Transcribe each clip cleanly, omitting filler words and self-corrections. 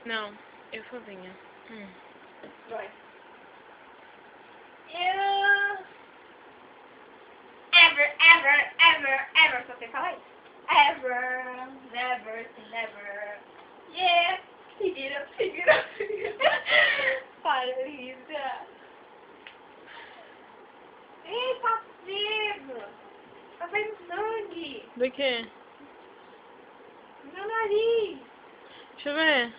Não, eu sozinha. Vai. Ever. Só você fala isso. Ever, never, never. Yeah. Seguida. Para, Lisa. Ei, tá vivo. Tá saindo sangue. Do quê? No meu nariz. Deixa eu ver.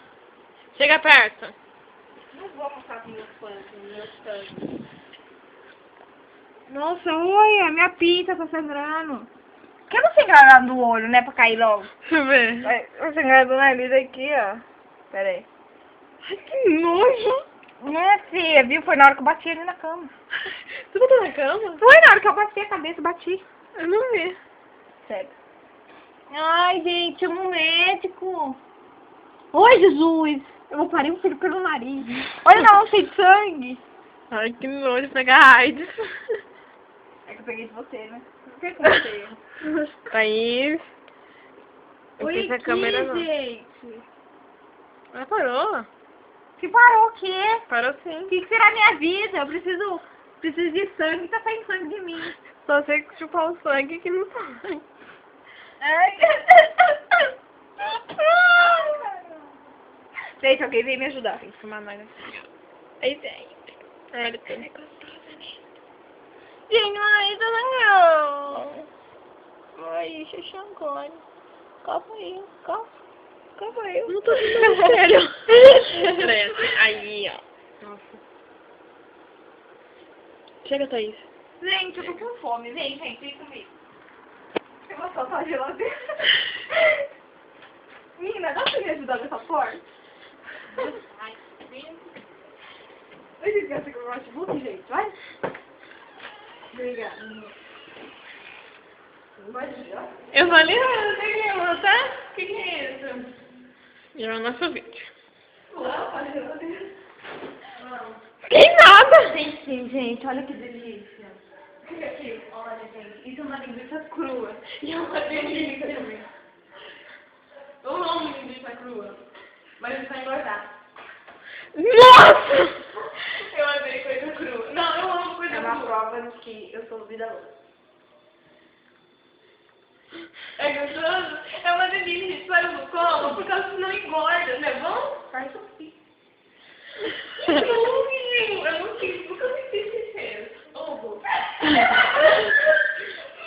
Chega perto. Não vou mostrar os meus fãs, meus sangue. Nossa, olha, minha pinta tá sangrando. Por que você enganar no olho, né, pra cair logo? Deixa eu ver. Você enganar do nariz aqui, ó. Pera aí. Ai, que nojo. Minha filha, viu? Foi na hora que eu bati ele na cama. Tu botou na cama? Foi na hora que eu bati a cabeça, bati. Eu não vi. Sério. Ai, gente, chama um médico. Oi, Jesus. Eu vou parir um filho pelo nariz. Olha não, cheio de sangue. Ai, que nojo pegar AIDS. É que eu peguei de você, né? Por que você? Thaís. Eu Oi, fiz a câmera não. gente. Ela parou. Que parou o quê? Parou sim. O que será minha vida? Eu preciso de sangue, tá saindo sangue de mim. Só sei que chupar o sangue que não sai. Ai. Gente, alguém veio me ajudar. Tem que fumar mais assim. Aí, gente. Olha, tô gostosa, né? Gente, mas eu não. Ai, xixi agora. Copa aí. Não tô ficando sério. Peraí, assim. Aí, ó. Nossa. Chega, Thaís. Gente, eu tô com fome. Vem comigo. Eu vou soltar a geladeira. Menina, dá pra me ajudar nessa porta? Ai, deixa eu esquecer que eu gosto de notebook, gente. Vai. Obrigada. Eu falei, não tem que botar? O que é isso? E é o nosso vídeo. Que nada! Gente, olha que delícia. Olha, gente, isso é uma linguiça crua. E é uma delícia também. Eu amo linguiça crua. Mas isso vai engordar. Nossa! Eu amei coisa crua. Não, eu amo coisa É crua. uma prova de que eu sou vida louca. É gostoso? É uma delícia, gente. Sabe como? Por causa que não engorda, não é bom? Faz assim. Eu não quis, nunca me fiz esse cheiro. Ovo.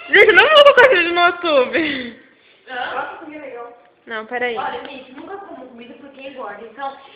Gente, não vou colocar isso no YouTube. Nossa, que legal. Não, peraí. Olha, gente, nunca como comida porque engorda. Então,